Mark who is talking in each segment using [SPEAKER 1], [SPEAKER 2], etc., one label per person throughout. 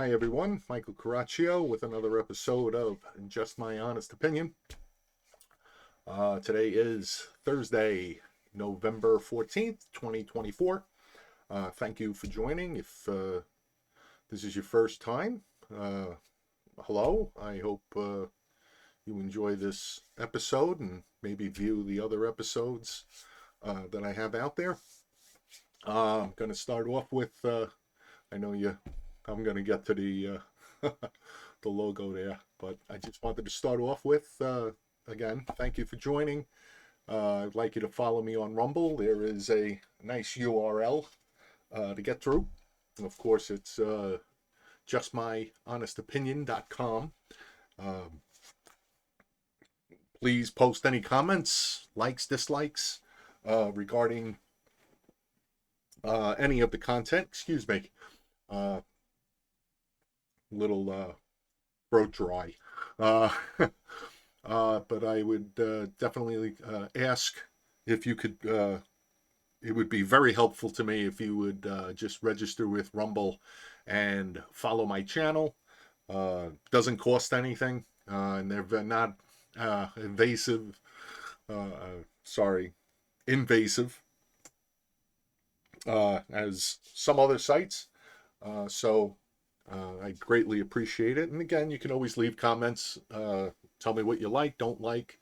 [SPEAKER 1] Hi everyone, Michael Caraccio with another episode of Just My Honest Opinion. Today is Thursday, November 14th, 2024. Thank you for joining. If this is your first time, hello. I hope you enjoy this episode and maybe view the other episodes that I have out there. I'm going to start off with, I know I'm going to get to the the logo there, but I just wanted to start off with, again, thank you for joining. I'd like you to follow me on Rumble. There is a nice URL to get through. Of course, it's justmyhonestopinion.com. Please post any comments, likes, dislikes regarding any of the content. Excuse me. Little throat dry. But I would definitely ask if you could, it would be very helpful to me if you would just register with Rumble and follow my channel. Doesn't cost anything, and they're not invasive, as some other sites. So I greatly appreciate it. And again, you can always leave comments. Tell me what you like, don't like.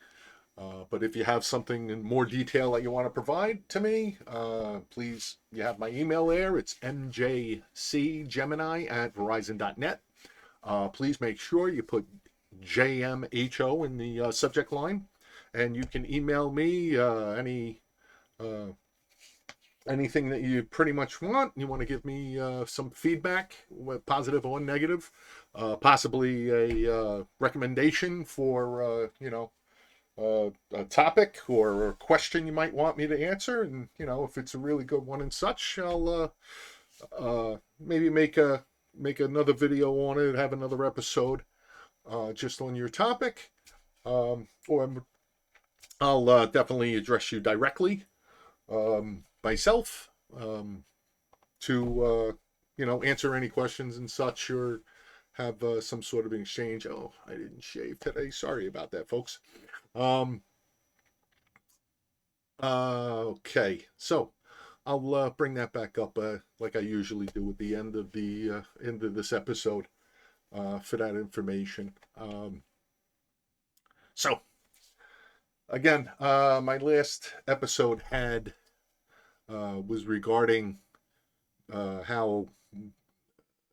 [SPEAKER 1] But if you have something in more detail that you want to provide to me, please, you have my email there. It's mjcgemini@verizon.net. Please make sure you put JMHO in the subject line. And you can email me anything that you pretty much want. You want to give me some feedback, positive or negative, possibly a recommendation for a topic or a question you might want me to answer, and if it's a really good one and such, I'll maybe make another video on it, have another episode just on your topic, or I'll definitely address you directly. Myself, to answer any questions and such, or have some sort of exchange. Oh, I didn't shave today. Sorry about that, folks. Okay, so I'll bring that back up like I usually do at the end of this episode for that information. So again, my last episode was regarding how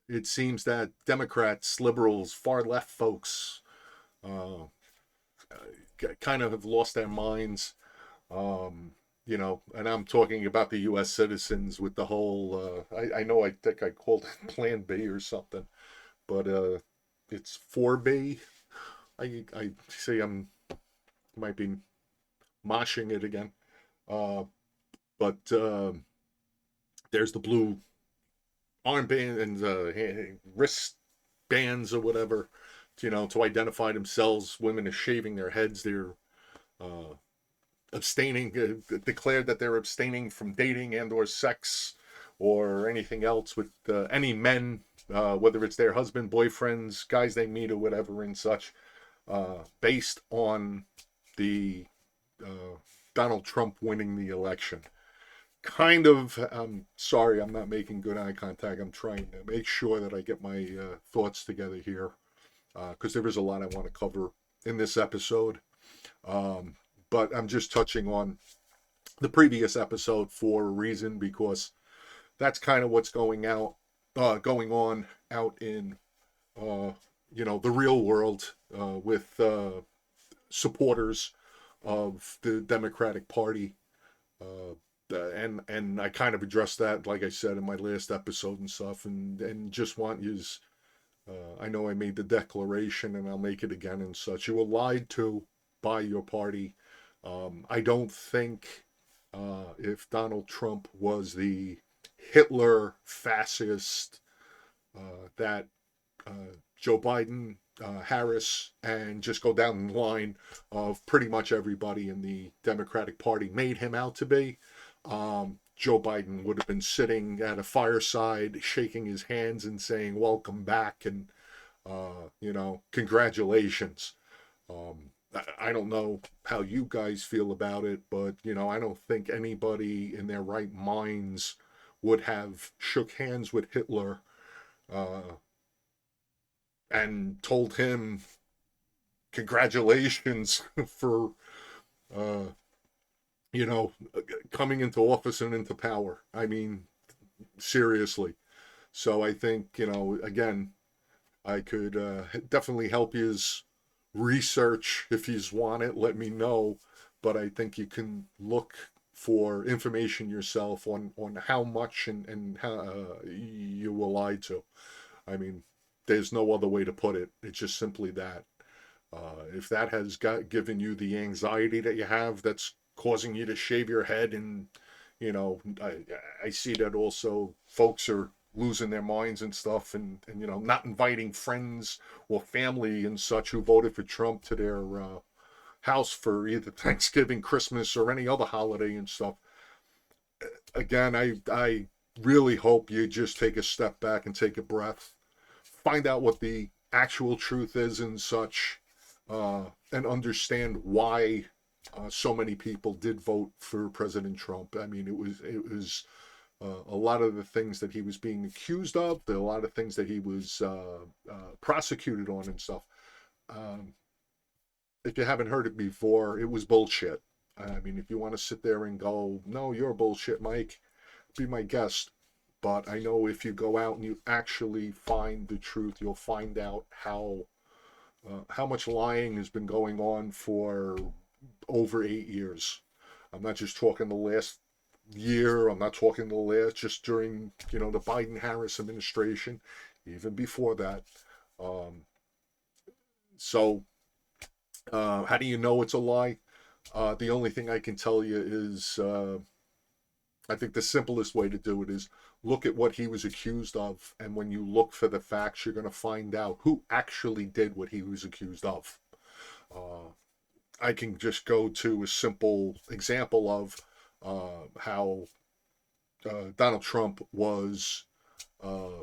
[SPEAKER 1] it seems that Democrats, liberals, far left folks kind of have lost their minds. And I'm talking about the U.S. citizens with the whole, I know I think I called it Plan B or something, but it's 4B. I say might be moshing it again. But there's the blue armband and wrist bands or whatever, to identify themselves. Women are shaving their heads. They're abstaining, declared that they're abstaining from dating and or sex or anything else with any men, whether it's their husband, boyfriends, guys they meet or whatever and such, based on the Donald Trump winning the election. Kind of, I'm sorry, I'm not making good eye contact. I'm trying to make sure that I get my thoughts together here, because there is a lot I want to cover in this episode. But I'm just touching on the previous episode for a reason, because that's kind of what's going on out in, the real world, with supporters of the Democratic Party. And I kind of addressed that, like I said, in my last episode and stuff, and just want yous, I know I made the declaration and I'll make it again and such. You were lied to by your party. I don't think if Donald Trump was the Hitler fascist that Joe Biden, Harris, and just go down the line of pretty much everybody in the Democratic Party made him out to be. Joe Biden would have been sitting at a fireside, shaking his hands and saying, "Welcome back," and congratulations. I don't know how you guys feel about it, but I don't think anybody in their right minds would have shook hands with Hitler uh, and told him congratulations for uh, you know coming into office and into power. I mean, seriously. So I think again, I could definitely help you research if you want it. Let me know, but I think you can look for information yourself on how much and how you were lied to. I mean, there's no other way to put it. It's just simply that. If that has given you the anxiety that you have, that's causing you to shave your head, and I see that also folks are losing their minds and stuff, and not inviting friends or family and such who voted for Trump to their house for either Thanksgiving, Christmas, or any other holiday and stuff. Again, I really hope you just take a step back and take a breath, find out what the actual truth is and such, and understand why so many people did vote for President Trump. I mean, it was a lot of the things that he was being accused of, a lot of things that he was prosecuted on and stuff. Um, if you haven't heard it before, it was bullshit. I mean, if you want to sit there and go, no, you're bullshit, Mike, be my guest. But I know if you go out and you actually find the truth, you'll find out how much lying has been going on for over 8 years. I'm not just talking the last year. I'm not talking the last just during the Biden-Harris administration, even before that. Um, so how do you know it's a lie? The only thing I can tell you is I think the simplest way to do it is look at what he was accused of, and when you look for the facts, you're going to find out who actually did what he was accused of. Uh, I can just go to a simple example of how Donald Trump was uh,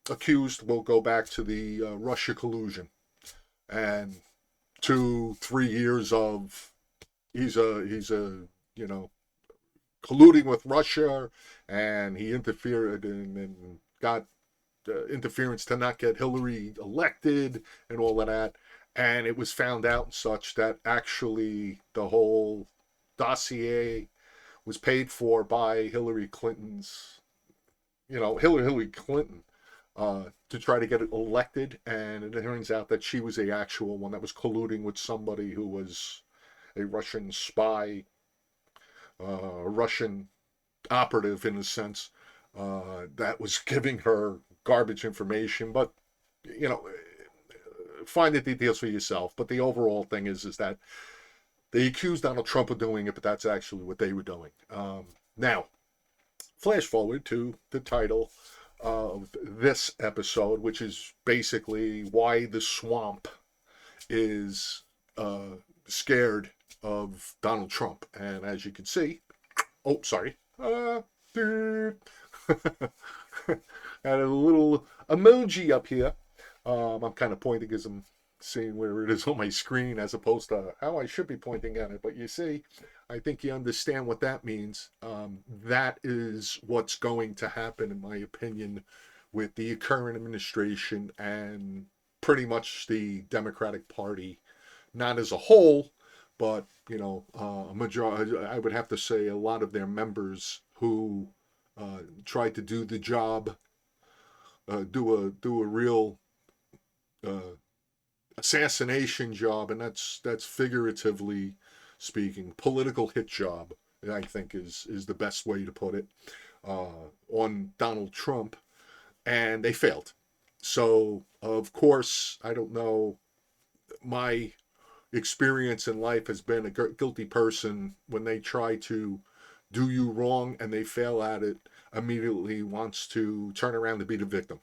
[SPEAKER 1] accused. We'll go back to the Russia collusion and 2 3 years of he's a colluding with Russia, and he interfered and got interference to not get Hillary elected and all of that. And it was found out and such that actually the whole dossier was paid for by Hillary Clinton's, Hillary Clinton, to try to get it elected. And it turns out that she was the actual one that was colluding with somebody who was a Russian spy, Russian operative in a sense, that was giving her garbage information. But you know, find the details for yourself. But the overall thing is that they accused Donald Trump of doing it, but that's actually what they were doing. Now, flash forward to the title of this episode, which is basically why the swamp is scared of Donald Trump. And as you can see, oh, sorry. Had a little emoji up here. I'm kind of pointing because I'm seeing where it is on my screen as opposed to how I should be pointing at it. But you see, I think you understand what that means. That is what's going to happen, in my opinion, with the current administration and pretty much the Democratic Party, not as a whole, but a majority. I would have to say a lot of their members who tried to do the job, do a real uh, assassination job, and that's figuratively speaking, political hit job. I think is the best way to put it, on Donald Trump, and they failed. So of course, I don't know. My experience in life has been a guilty person when they try to do you wrong and they fail at it, immediately wants to turn around to be the victim.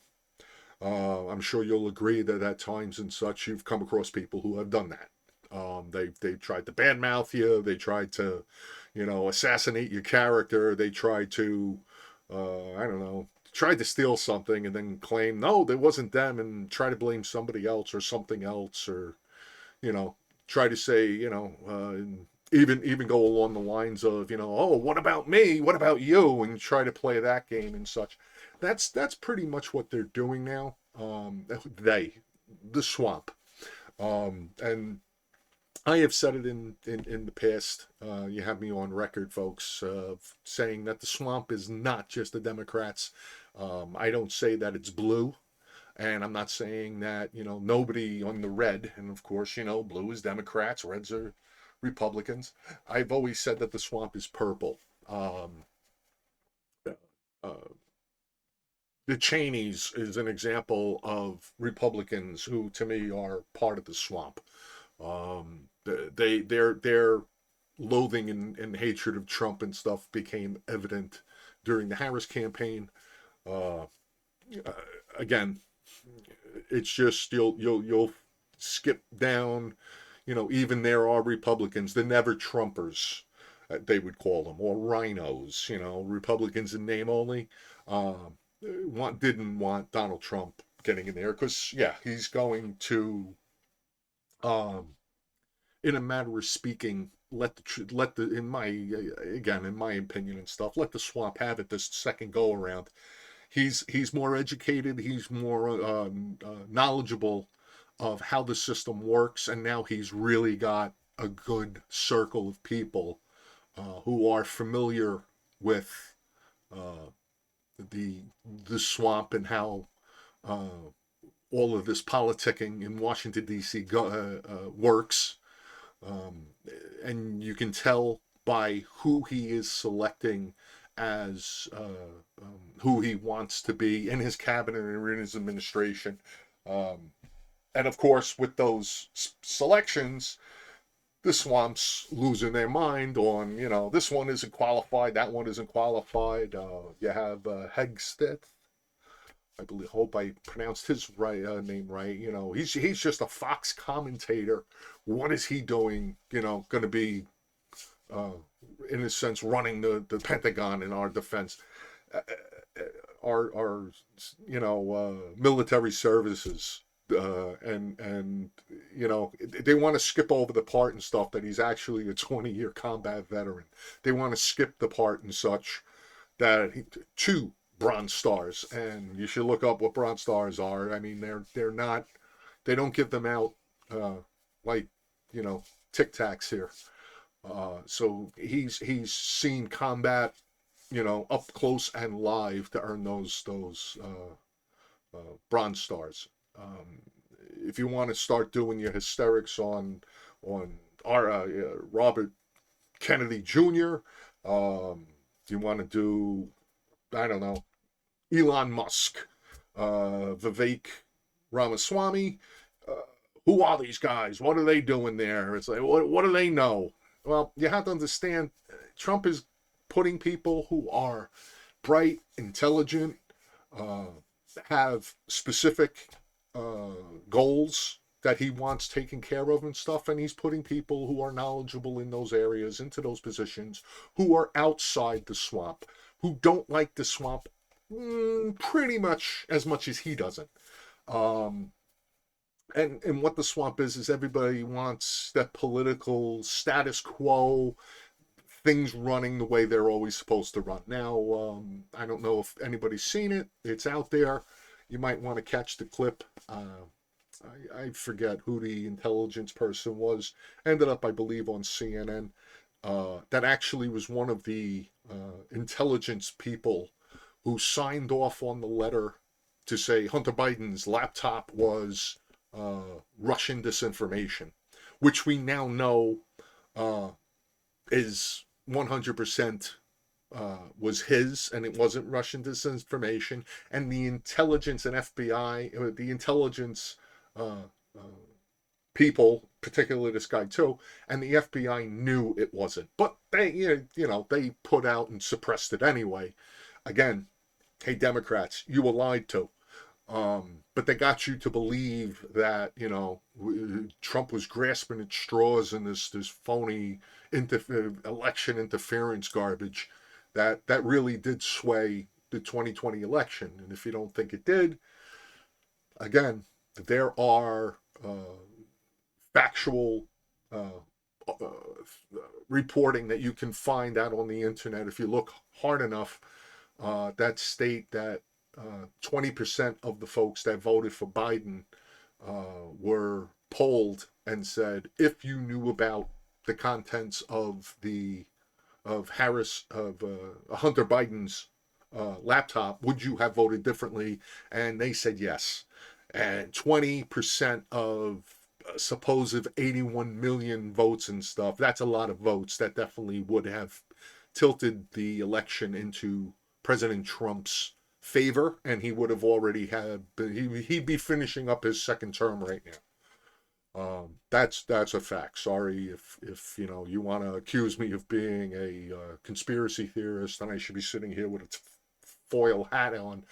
[SPEAKER 1] I'm sure you'll agree that at times and such you've come across people who have done that. They tried to badmouth you. They tried to, assassinate your character. They try to, I don't know, tried to steal something and then claim, no, that wasn't them, and try to blame somebody else or something else, or, you know, try to say, even go along the lines of, oh, what about me? What about you? And try to play that game and such. That's pretty much what they're doing now. The swamp. And I have said it in the past. You have me on record, folks, saying that the swamp is not just the Democrats. I don't say that it's blue, and I'm not saying that nobody on the red. And of course, blue is Democrats, reds are Republicans. I've always said that the swamp is purple. Uh, the Cheneys is an example of Republicans who, to me, are part of the swamp. Their loathing and hatred of Trump and stuff became evident during the Harris campaign. Uh, Again, it's just you'll skip down. Even there are Republicans, the never Trumpers, they would call them, or rhinos. Republicans in name only. Didn't want Donald Trump getting in there because yeah, he's going to um, in a matter of speaking, let the in my opinion and stuff, let the swamp have it this second go around. He's more educated. He's more knowledgeable of how the system works, and now he's really got a good circle of people who are familiar with uh, the the swamp and how uh, all of this politicking in Washington D.C. Works. Um, and you can tell by who he is selecting as who he wants to be in his cabinet or in his administration. Um, and of course, with those selections, the swamp's losing their mind on, this one isn't qualified, that one isn't qualified. You have Hegstedt. I believe, hope I pronounced his name right. He's just a Fox commentator. What is he doing? Going to be, uh, in a sense, running the Pentagon in our defense, our military services, and they want to skip over the part and stuff that he's actually a 20-year combat veteran. They want to skip the part and such that two Bronze Stars, and you should look up what Bronze Stars are. I mean, they're not, they don't give them out like Tic Tacs here. So he's seen combat, up close and live to earn those Bronze Stars. If you want to start doing your hysterics on our Robert Kennedy Jr., you want to do, I don't know, Elon Musk, Vivek Ramaswamy. Uh, who are these guys? What are they doing there? It's like, what do they know? Well, you have to understand, Trump is putting people who are bright, intelligent, uh, have specific goals that he wants taken care of and stuff, and he's putting people who are knowledgeable in those areas into those positions, who are outside the swamp, who don't like the swamp pretty much as he doesn't. Um, and what the swamp is everybody wants that political status quo, things running the way they're always supposed to run. Now, I don't know if anybody's seen it. It's out there. You might want to catch the clip. I forget who the intelligence person was. Ended up, I believe, on CNN. That actually was one of the intelligence people who signed off on the letter to say Hunter Biden's laptop was Russian disinformation, which we now know is 100% was his, and it wasn't Russian disinformation. And the intelligence and FBI, the intelligence uh, uh, people, particularly this guy too, and the FBI knew it wasn't, but they, they put out and suppressed it anyway. Again, hey Democrats, you were lied to. But they got you to believe that Trump was grasping at straws in this phony election interference garbage that really did sway the 2020 election. And if you don't think it did, again, there are factual uh, uh, reporting that you can find out on the internet if you look hard enough that state that 20% of the folks that voted for Biden were polled and said, if you knew about the contents of Hunter Biden's laptop, would you have voted differently? And they said yes. And 20% of supposed 81 million votes and stuff, that's a lot of votes. That definitely would have tilted the election into President Trump's favor, and he would have already he'd be finishing up his second term right now. That's a fact. Sorry if you want to accuse me of being a conspiracy theorist, and I should be sitting here with a foil hat on.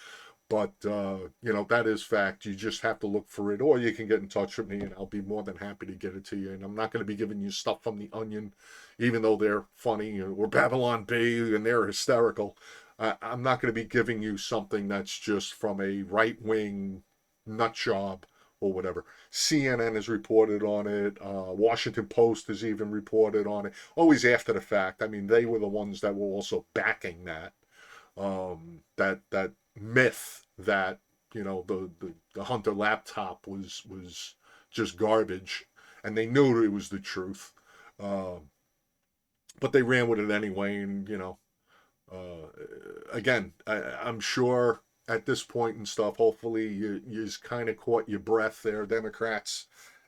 [SPEAKER 1] But that is fact. You just have to look for it, or you can get in touch with me, and I'll be more than happy to get it to you. And I'm not going to be giving you stuff from the Onion, even though they're funny, or Babylon Bee, and they're hysterical. I'm not going to be giving you something that's just from a right-wing nut job or whatever. CNN has reported on it. Washington Post has even reported on it. Always after the fact. I mean, they were the ones that were also backing that. That myth that the Hunter laptop was just garbage, and they knew it was the truth, but they ran with it anyway. And again, I'm sure at this point and stuff, hopefully you kind of caught your breath there, Democrats,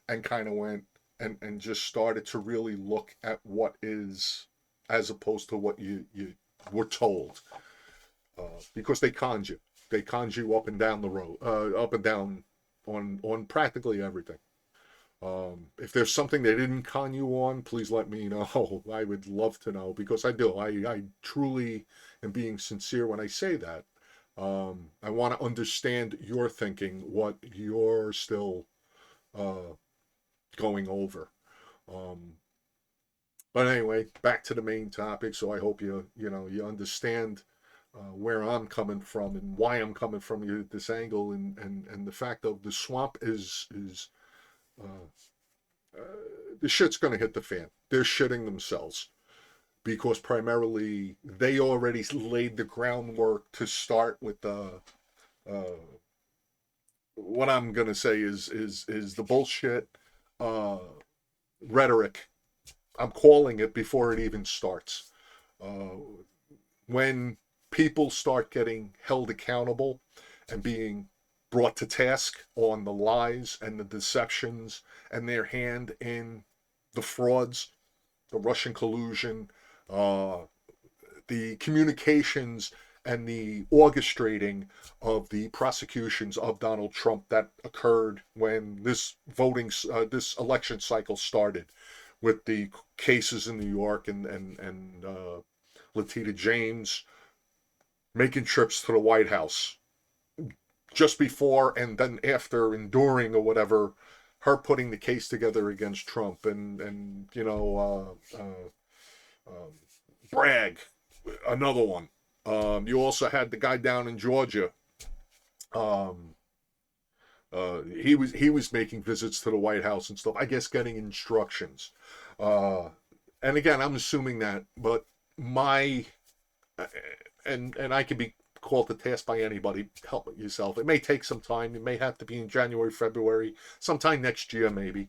[SPEAKER 1] and kind of went and just started to really look at what is, as opposed to what you were told. Because they conned you. They conned you up and down the road, up and down on practically everything. If there's something they didn't con you on, please let me know. I would love to know, because I do. I truly am being sincere when I say that. I want to understand your thinking, what you're still going over. But anyway, back to the main topic. So I hope you understand where I'm coming from and why I'm coming from this angle, and the fact of the swamp is the shit's going to hit the fan. They're shitting themselves, because primarily they already laid the groundwork to start with what I'm going to say is the bullshit rhetoric. I'm calling it before it even starts. When people start getting held accountable and being brought to task on the lies and the deceptions and their hand in the frauds, the Russian collusion, the communications and the orchestrating of the prosecutions of Donald Trump that occurred when this election cycle started, with the cases in New York and Letitia James making trips to the White House just before and then after, enduring or whatever, her putting the case together against Trump, and Bragg, another one. You also had the guy down in Georgia. He was making visits to the White House and stuff, I guess, getting instructions. And again, I'm assuming that, but and I could be called to task by anybody. Help yourself. It may take some time. It may have to be in January, February, sometime next year, maybe.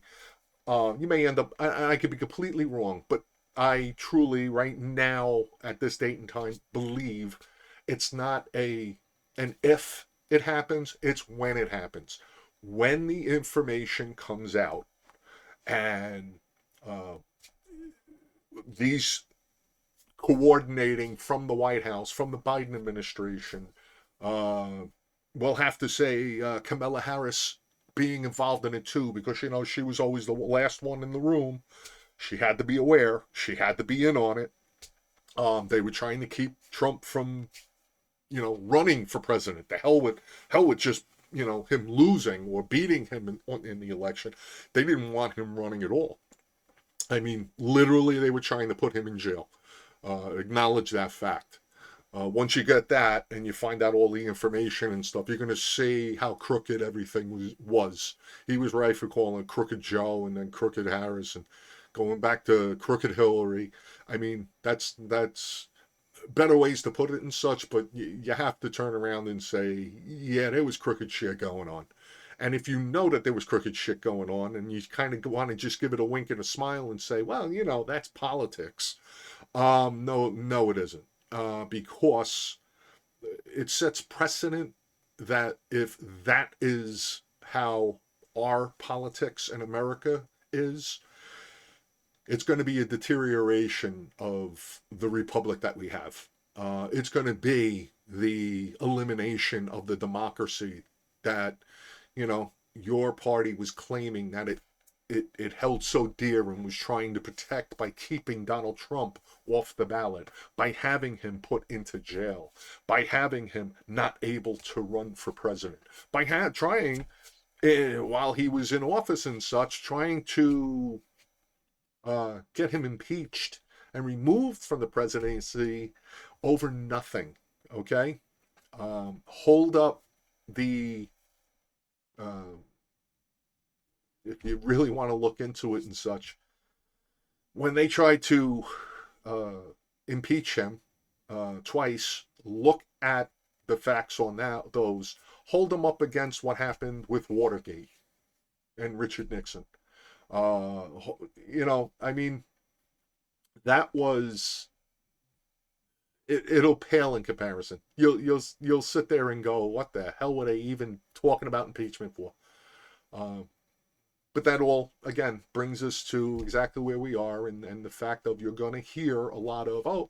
[SPEAKER 1] You may end up, I could be completely wrong, but I truly, right now, at this date and time, believe it's not an if it happens, it's when it happens. When the information comes out, and these coordinating from the White House, from the Biden administration, we'll have to say Kamala Harris being involved in it too, because she was always the last one in the room. She had to be aware. She had to be in on it. They were trying to keep Trump from, running for president. The hell with just him losing or beating him in the election. They didn't want him running at all. I mean, literally, they were trying to put him in jail. Acknowledge that fact. Once you get that and you find out all the information and stuff, you're going to see how crooked everything was. He was right for calling Crooked Joe and then Crooked Harris and going back to Crooked Hillary. I mean, that's better ways to put it and such, but you have to turn around and say, yeah, there was crooked shit going on. And if you know that there was crooked shit going on and you kind of want to just give it a wink and a smile and say, well, that's politics. No, no, it isn't. Because it sets precedent that if that is how our politics in America is, it's going to be a deterioration of the republic that we have. It's going to be the elimination of the democracy that, your party was claiming that it held so dear and was trying to protect by keeping Donald Trump off the ballot, by having him put into jail, by having him not able to run for president, by trying, while he was in office and such, trying to get him impeached and removed from the presidency over nothing. Okay, hold up the. If you really want to look into it and such, when they tried to impeach him twice, look at the facts on those. Hold them up against what happened with Watergate and Richard Nixon. I mean, that was it'll pale in comparison. You'll sit there and go, what the hell were they even talking about impeachment for? But that all again brings us to exactly where we are, and the fact of you're going to hear a lot of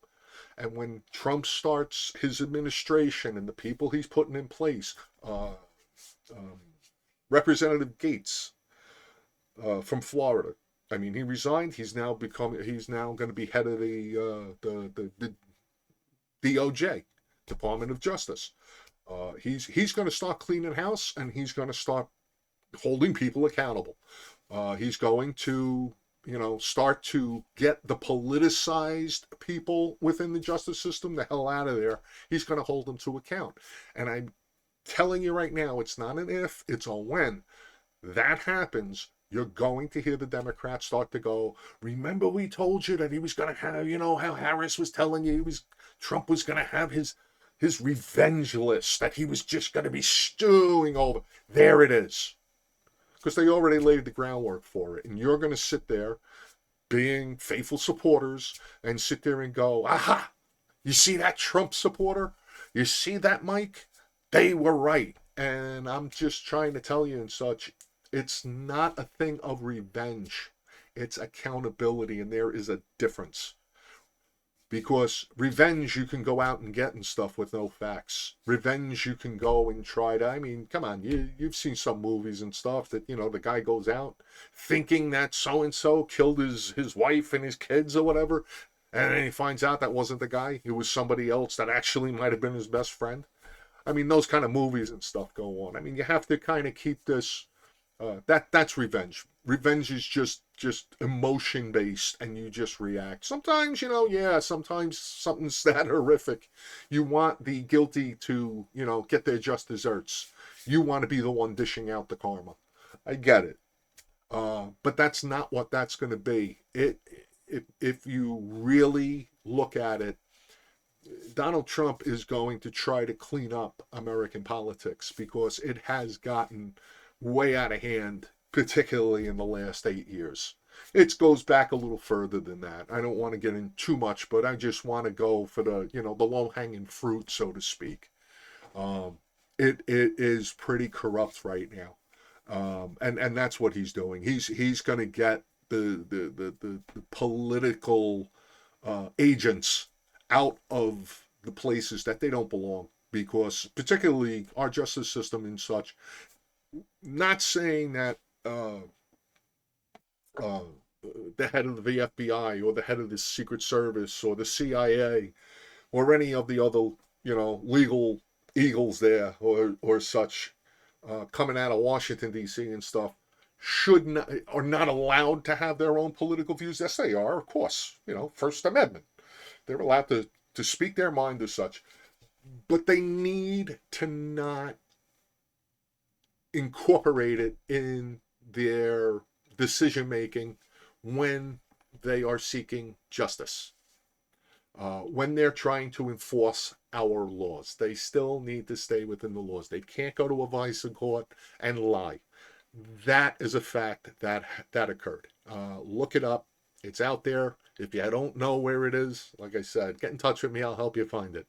[SPEAKER 1] and when Trump starts his administration and the people he's putting in place, Representative Gates from Florida. I mean, he resigned. He's now going to be head of the DOJ, Department of Justice. He's going to start cleaning house, and he's going to start holding people accountable. He's going to, start to get the politicized people within the justice system the hell out of there. He's going to hold them to account. And I'm telling you right now, it's not an if, it's a when. That happens, you're going to hear the Democrats start to go, remember we told you that he was going to have, how Harris was telling you Trump was going to have his revenge list, that he was just going to be stewing over. There it is. Because they already laid the groundwork for it. And you're going to sit there being faithful supporters and sit there and go, aha, you see that Trump supporter? You see that, Mike? They were right. And I'm just trying to tell you and such, it's not a thing of revenge. It's accountability, and there is a difference. Because revenge you can go out and get and stuff with no facts. Revenge you can go and try to, I mean, come on, you've seen some movies and stuff that, the guy goes out thinking that so-and-so killed his wife and his kids or whatever, and then he finds out that wasn't the guy. It was somebody else that actually might have been his best friend. I mean, those kind of movies and stuff go on. I mean, you have to kind of keep this, that's revenge. Revenge is just emotion based, and you just react. Sometimes, sometimes something's that horrific. You want the guilty to, get their just desserts. You want to be the one dishing out the karma. I get it. But that's not what that's going to be. If you really look at it, Donald Trump is going to try to clean up American politics because it has gotten way out of hand, particularly in the last 8 years. It goes back a little further than that. I don't want to get in too much, but I just want to go for the low-hanging fruit, so to speak. It is pretty corrupt right now, and that's what he's doing. He's going to get the political agents out of the places that they don't belong, because particularly our justice system and such. Not saying that the head of the FBI or the head of the Secret Service or the CIA or any of the other, legal eagles there or such coming out of Washington, D.C. and stuff should not, are not allowed to have their own political views. Yes, they are, of course. First Amendment. They're allowed to speak their mind as such, but they need to not incorporate it in their decision making when they are seeking justice. When they're trying to enforce our laws, they still need to stay within the laws. They can't go to a vice court and lie. That is a fact that occurred. Look it up. It's out there. If you don't know where it is, like I said, get in touch with me. I'll help you find it.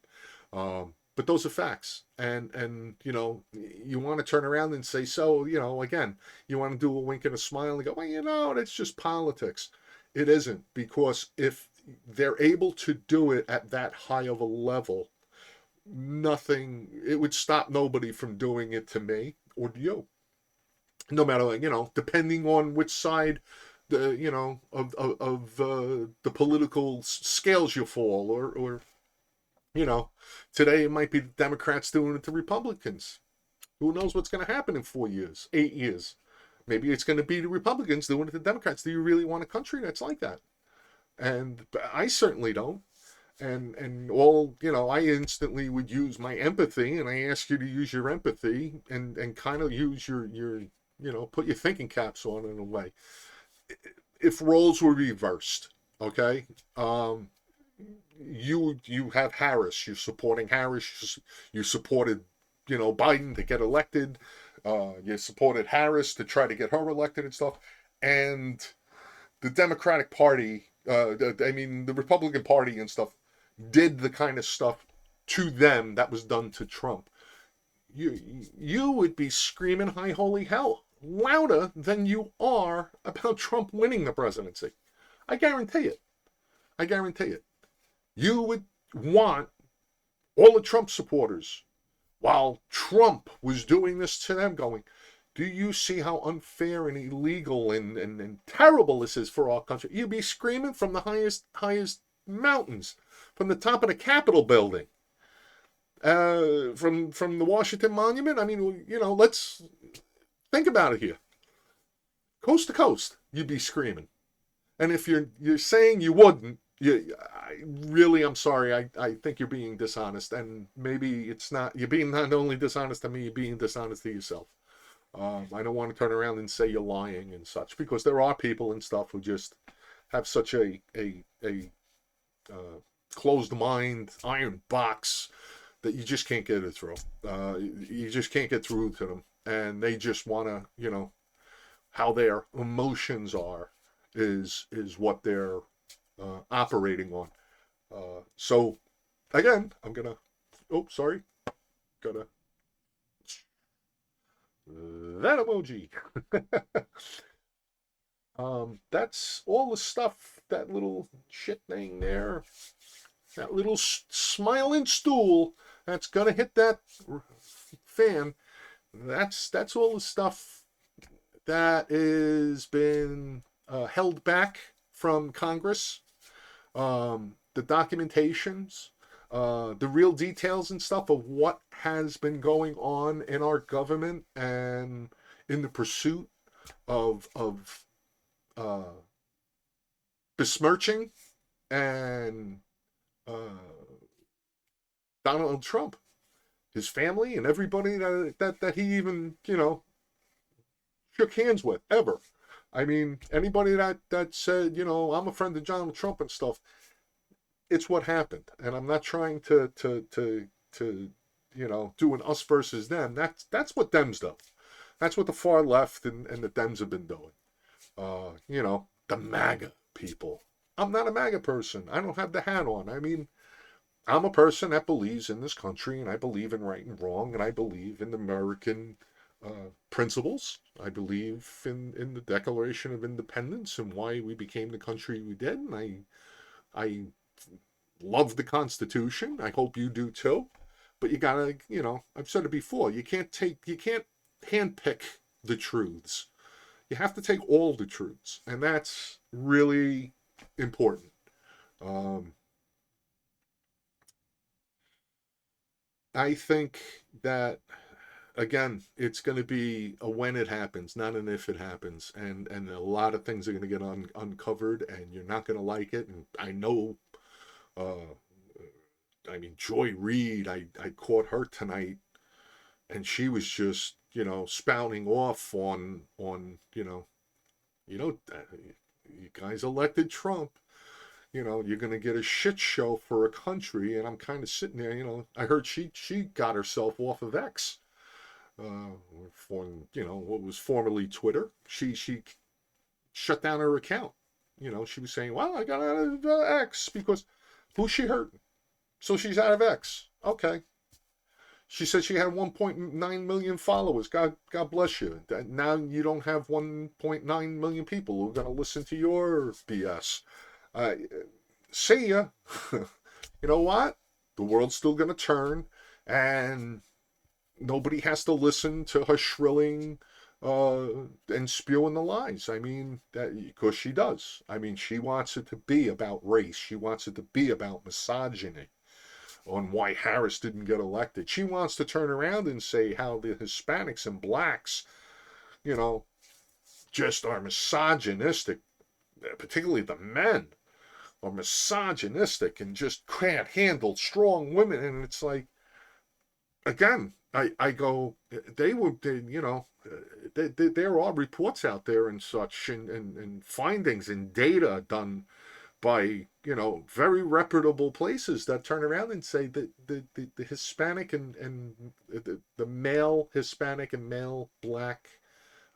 [SPEAKER 1] But those are facts, and you want to turn around and say, so, again, you want to do a wink and a smile and go, well, that's just politics. It isn't, because if they're able to do it at that high of a level, it would stop nobody from doing it to me or to you. No matter, depending on which side of the political scales you fall, or today it might be the Democrats doing it to Republicans. Who knows what's going to happen in 4 years, 8 years? Maybe it's going to be the Republicans doing it to Democrats. Do you really want a country that's like that? And I certainly don't. And I instantly would use my empathy, and I ask you to use your empathy and kind of use your put your thinking caps on in a way. If roles were reversed, okay, you have Harris, you're supporting Harris, you supported Biden to get elected, you supported Harris to try to get her elected and stuff, and the Democratic Party, the Republican Party and stuff, did the kind of stuff to them that was done to Trump. You would be screaming high holy hell louder than you are about Trump winning the presidency. I guarantee it. I guarantee it. You would want all the Trump supporters, while Trump was doing this to them, going, do you see how unfair and illegal and terrible this is for our country? You'd be screaming from the highest mountains, from the top of the Capitol building, from the Washington Monument. I mean, let's think about it here. Coast to coast, you'd be screaming. And if you're saying you wouldn't, I'm sorry. I think you're being dishonest, and maybe it's not. You're being not only dishonest to me, you're being dishonest to yourself. I don't want to turn around and say you're lying and such, because there are people and stuff who just have such a closed mind, iron box, that you just can't get it through. You just can't get through to them, and they just want to, how their emotions are is what they're operating on. So again, I'm gonna. Oh, sorry. Gotta that emoji. That's all the stuff. That little shit thing there. That little smiling stool that's gonna hit that fan. That's all the stuff that has been held back from Congress. The documentations, the real details and stuff of what has been going on in our government and in the pursuit of besmirching and Donald Trump, his family, and everybody that he even shook hands with ever. I mean, anybody that said, I'm a friend of Donald Trump and stuff, it's what happened. And I'm not trying to do an us versus them. That's what Dems do. That's what the far left and the Dems have been doing. The MAGA people. I'm not a MAGA person. I don't have the hat on. I mean, I'm a person that believes in this country, and I believe in right and wrong, and I believe in American principles. I believe in the Declaration of Independence and why we became the country we did. And I love the Constitution. I hope you do too. But you gotta, I've said it before. You can't handpick the truths. You have to take all the truths, and that's really important. I think that again, it's going to be a when it happens, not an if it happens, and a lot of things are going to get uncovered, and you're not going to like it. And I know, uh, I mean, Joy Reid, I caught her tonight, and she was just spouting off on you guys elected Trump. You're going to get a shit show for a country, and I'm kind of sitting there. I heard she got herself off of X, for what was formerly Twitter. She shut down her account. She was saying, "Well, I got out of X because who's she hurting?" So she's out of X. Okay. She said she had 1.9 million followers. God bless you. Now you don't have 1.9 million people who are going to listen to your BS. Uh, See ya. You know what? The world's still going to turn, and nobody has to listen to her shrilling and spewing the lies. I mean, that because she does. I mean, she wants it to be about race. She wants it to be about misogyny on why Harris didn't get elected. She wants to turn around and say how the Hispanics and blacks, you know, just are misogynistic, particularly the men are misogynistic and just can't handle strong women. And it's like, again, I go, there are reports out there and such, and findings and data done by very reputable places that turn around and say that the Hispanic and the male Hispanic and male black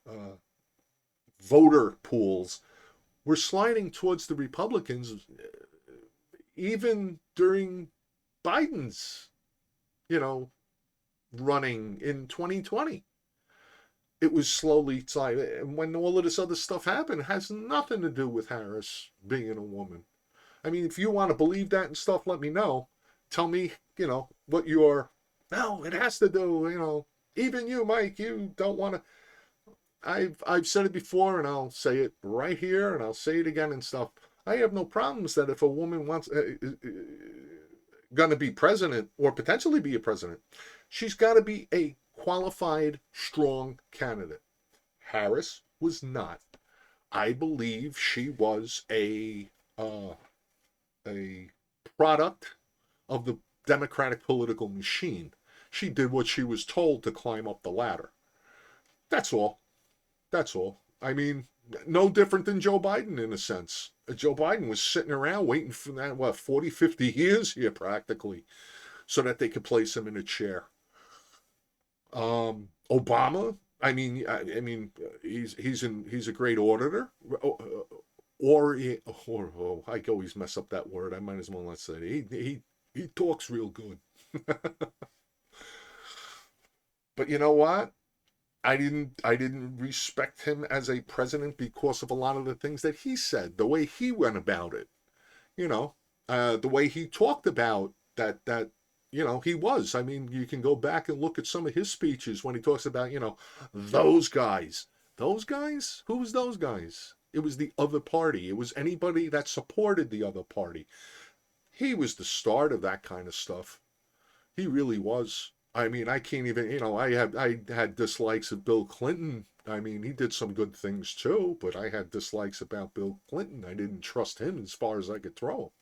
[SPEAKER 1] uh, voter pools were sliding towards the Republicans even during Biden's you know running in 2020. It was slowly sliding, and when all of this other stuff happened, it has nothing to do with Harris being a woman. I mean, if you want to believe that and stuff, let me know. Tell me, what your. No, it has to do, even you, Mike, you don't want to. I've said it before, and I'll say it right here, and I'll say it again and stuff. I have no problems that if a woman wants going to be president or potentially be a president, she's got to be a qualified, strong candidate. Harris was not. I believe she was a product of the Democratic political machine. She did what she was told to climb up the ladder. That's all. That's all. I mean, no different than Joe Biden in a sense. Joe Biden was sitting around waiting for that, 40, 50 years here practically, so that they could place him in a chair. Obama, I mean, he's a great auditor. Or I always mess up that word. I might as well not say it. He talks real good. But you know what? I didn't respect him as a president because of a lot of the things that he said, the way he went about it. You know, the way he talked about that he was. I mean, you can go back and look at some of his speeches when he talks about those guys. Those guys? Who was those guys? It was the other party. It was anybody that supported the other party. He was the start of that kind of stuff. He really was. I mean, I can't even, I had dislikes of Bill Clinton. I mean, he did some good things too, but I had dislikes about Bill Clinton. I didn't trust him as far as I could throw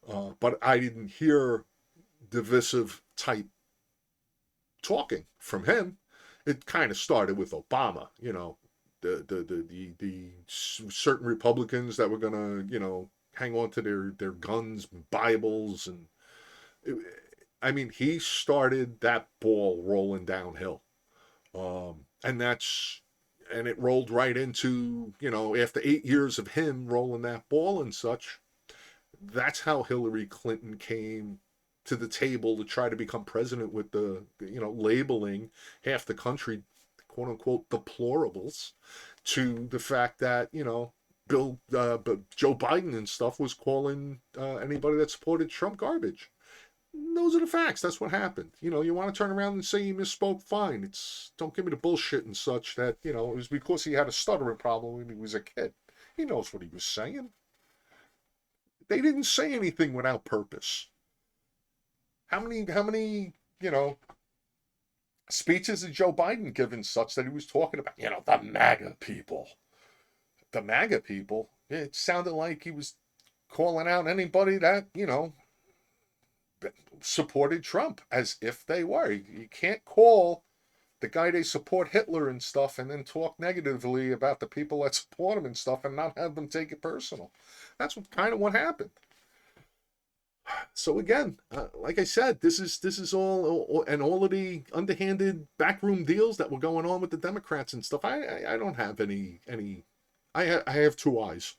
[SPEAKER 1] him. But I didn't hear divisive type talking from him. It kind of started with Obama, the certain Republicans that were gonna, hang on to their guns, Bibles, and I mean, he started that ball rolling downhill, and it rolled right into after 8 years of him rolling that ball and such. That's how Hillary Clinton came to the table to try to become president with the labeling half the country quote unquote deplorables to the fact that Joe Biden and stuff was calling anybody that supported Trump garbage. Those are the facts. That's what happened. You want to turn around and say he misspoke, fine. Don't give me the bullshit and such that it was because he had a stuttering problem when he was a kid. He knows what he was saying. They didn't say anything without purpose. How many speeches of Joe Biden given such that he was talking about, the MAGA people. The MAGA people. It sounded like he was calling out anybody that, supported Trump as if they were. You can't call the guy they support Hitler and stuff and then talk negatively about the people that support him and stuff and not have them take it personal. That's kind of what happened. So again, like I said, this is all and all of the underhanded backroom deals that were going on with the Democrats and stuff. I don't have any. I have two eyes.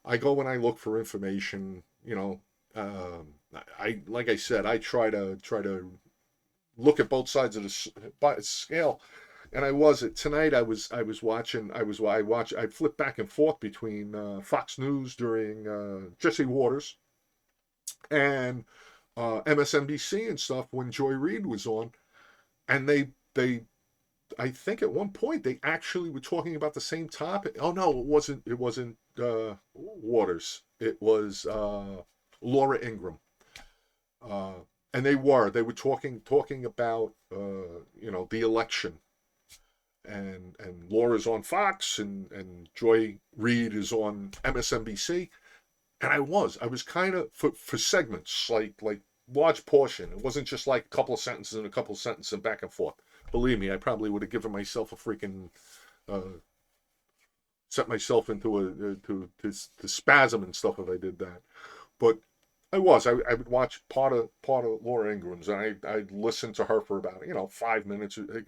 [SPEAKER 1] I go when I look for information. I like I said, I try to look at both sides of the scale. And I was tonight. I flipped back and forth between Fox News during Jesse Waters and MSNBC and stuff when Joy Reid was on, and they I think at one point they actually were talking about the same topic. Oh no, it wasn't Waters. It was Laura Ingraham. And they were talking about the election, and Laura's on Fox and Joy Reid is on MSNBC. And I was kind of for segments, like large portion. It wasn't just like a couple of sentences and a couple of sentences and back and forth. Believe me, I probably would have given myself a freaking set myself into to spasm and stuff if I did that. But I would watch part of Laura Ingram's, and I'd listen to her for about 5 minutes, 2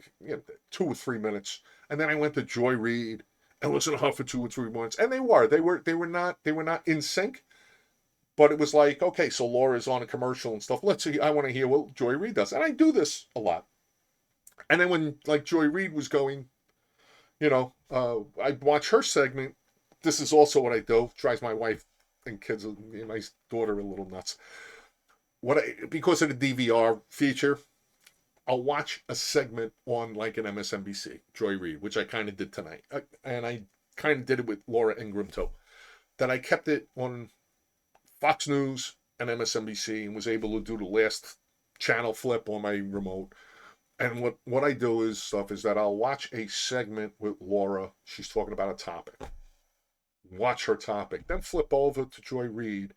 [SPEAKER 1] or 3 minutes, and then I went to Joy Reid and listened to her for 2 or 3 minutes, and they were not in sync. But it was like, okay, so Laura's on a commercial and stuff. Let's see, I want to hear what Joy Reid does. And I do this a lot. And then when, like, Joy Reid was going, I'd watch her segment. This is also what I do. Drives my wife and kids and my daughter a little nuts. Because of the DVR feature, I'll watch a segment on, like, an MSNBC, Joy Reid, which I kind of did tonight. And I kind of did it with Laura Ingraham, too. That I kept it on Fox News and MSNBC and was able to do the last channel flip on my remote. And what I do is that I'll watch a segment with Laura. She's talking about a topic. Watch her topic. Then flip over to Joy Reid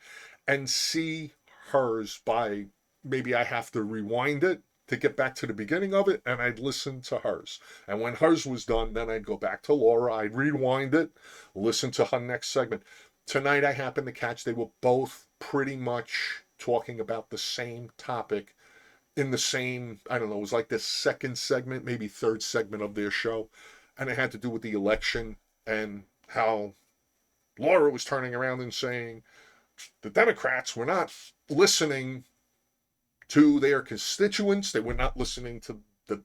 [SPEAKER 1] and see hers by maybe I have to rewind it to get back to the beginning of it, and I'd listen to hers. And when hers was done, then I'd go back to Laura. I'd rewind it, listen to her next segment. Tonight I happened to catch they were both pretty much talking about the same topic in the same, I don't know, it was like the second segment, maybe third segment of their show. And it had to do with the election and how Laura was turning around and saying the Democrats were not listening to their constituents. They were not listening to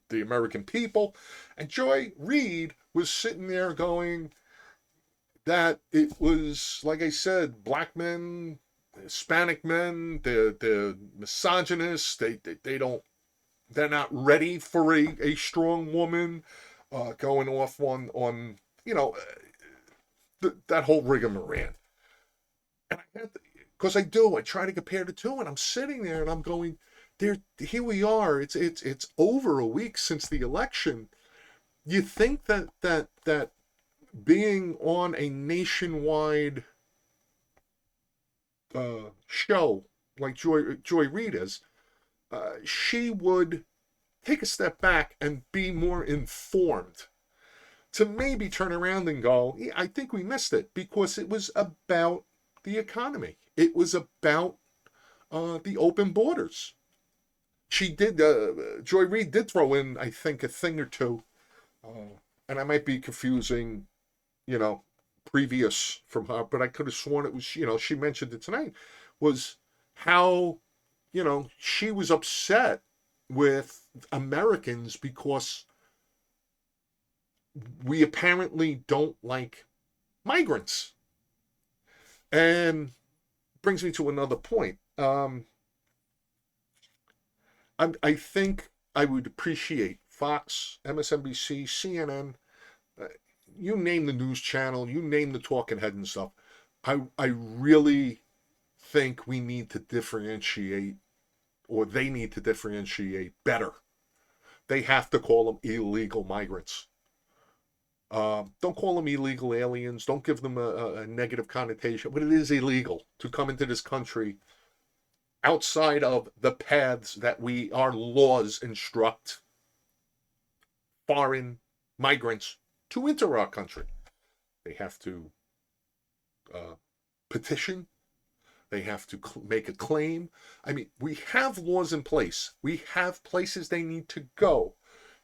[SPEAKER 1] the American people. And Joy Reid was sitting there going, that it was, like I said, black men, Hispanic men, they're misogynists. They're not ready for a strong woman. Going off on that whole rigmarole. And because I try to compare the two, and I'm sitting there and I'm going, here we are. It's over a week since the election. You think that being on a nationwide show like Joy Reid is, she would take a step back and be more informed to maybe turn around and go, yeah, I think we missed it, because it was about the economy. It was about the open borders. She did, Joy Reid did throw in, I think, a thing or two, and I might be confusing previous from her, but I could have sworn it was, she mentioned it tonight, was how, she was upset with Americans because we apparently don't like migrants. And brings me to another point. I think I would appreciate Fox, MSNBC, CNN, you name the news channel, you name the talking head and stuff. I really think we need to differentiate, or they need to differentiate better They have to call them illegal migrants. Don't call them illegal aliens. Don't give them a negative connotation, but it is illegal to come into this country outside of the paths that our laws instruct foreign migrants to enter our country. They have to uh, petition. They have to make a claim. I mean, we have laws in place. We have places they need to go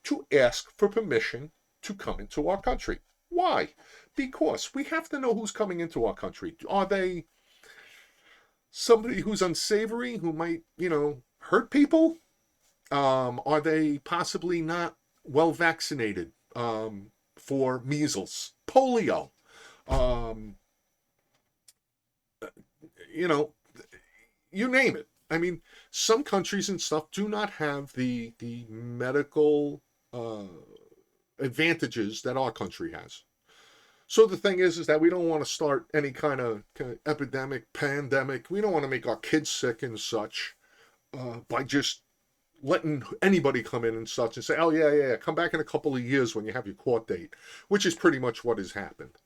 [SPEAKER 1] to ask for permission to come into our country. Why? Because we have to know who's coming into our country. Are they somebody who's unsavory, who might, hurt people? Are they possibly not well vaccinated for measles, polio? Um, you know, you name it. I mean, some countries and stuff do not have the medical advantages that our country has. So the thing is that we don't want to start any kind of epidemic, pandemic. We don't want to make our kids sick and such by just letting anybody come in and such and say, oh, yeah, come back in a couple of years when you have your court date, which is pretty much what has happened.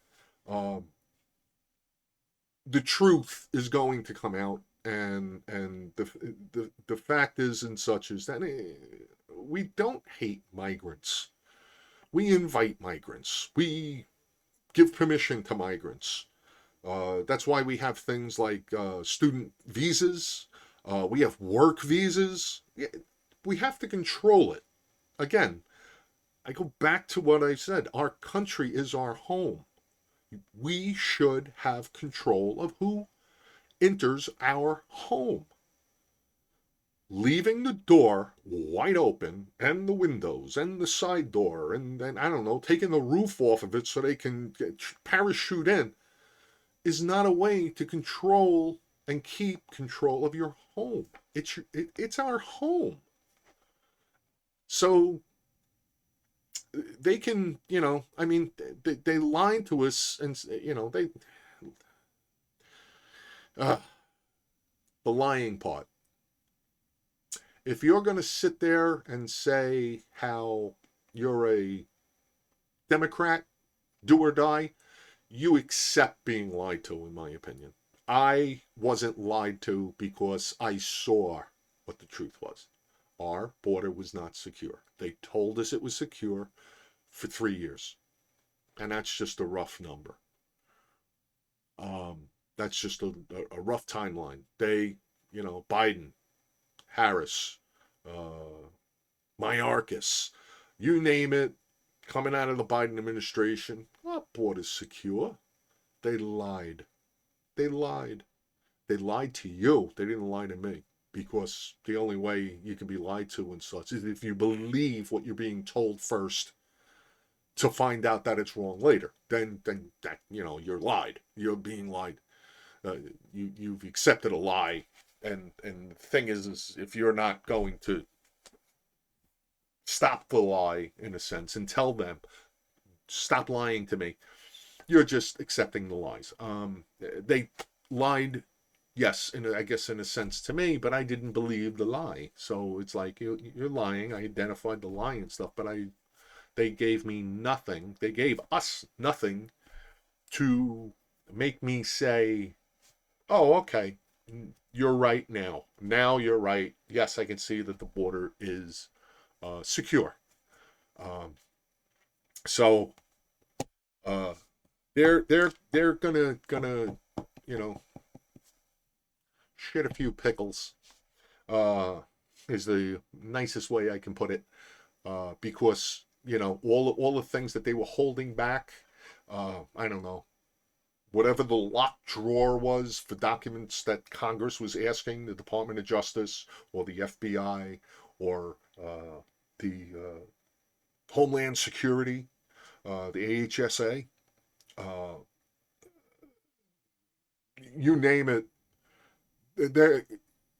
[SPEAKER 1] The truth is going to come out, and the fact is and such is that we don't hate migrants. We invite migrants. We give permission to migrants. That's why we have things like student visas. We have work visas. We have to control it. Again, I go back to what I said. Our country is our home. We should have control of who enters our home. Leaving the door wide open, and the windows, and the side door, and then, I don't know, taking the roof off of it so they can parachute in, is not a way to control and keep control of your home. It's our home. So they can, I mean, they lied to us, and, uh, the lying part. If you're going to sit there and say how you're a Democrat, do or die, you accept being lied to, in my opinion. I wasn't lied to because I saw what the truth was. Our border was not secure. They told us it was secure for 3 years. And that's just a rough number. That's just a rough timeline. They, Biden, Harris, Mayorkas, you name it, coming out of the Biden administration, our border's secure. They lied. They lied. They lied to you. They didn't lie to me. Because the only way you can be lied to and such is if you believe what you're being told first to find out that it's wrong later. Then that, you're lied. You're being lied. You've accepted a lie. And the thing is if you're not going to stop the lie, in a sense, and tell them, stop lying to me, you're just accepting the lies. They lied, yes, I guess in a sense to me, but I didn't believe the lie. So it's like, you're lying. I identified the lie and stuff, but they gave me nothing. They gave us nothing to make me say, oh, okay, you're right now. Now you're right. Yes, I can see that the border is secure. So they're gonna shit a few pickles. Is the nicest way I can put it. Because all the things that they were holding back. I don't know. Whatever the locked drawer was for documents that Congress was asking the Department of Justice or the FBI or the Homeland Security, the AHSA, you name it. They're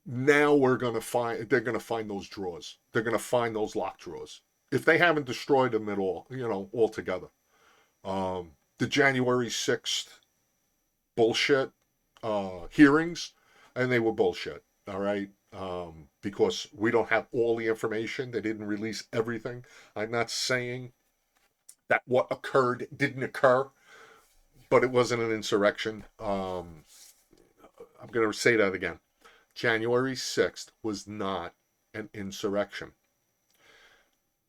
[SPEAKER 1] they're going to find those drawers. They're going to find those locked drawers if they haven't destroyed them at all, altogether. The January 6th bullshit hearings, and they were bullshit. All right. because we don't have all the information. They didn't release everything. I'm not saying that what occurred didn't occur, but it wasn't an insurrection. I'm going to say that again. January 6th was not an insurrection.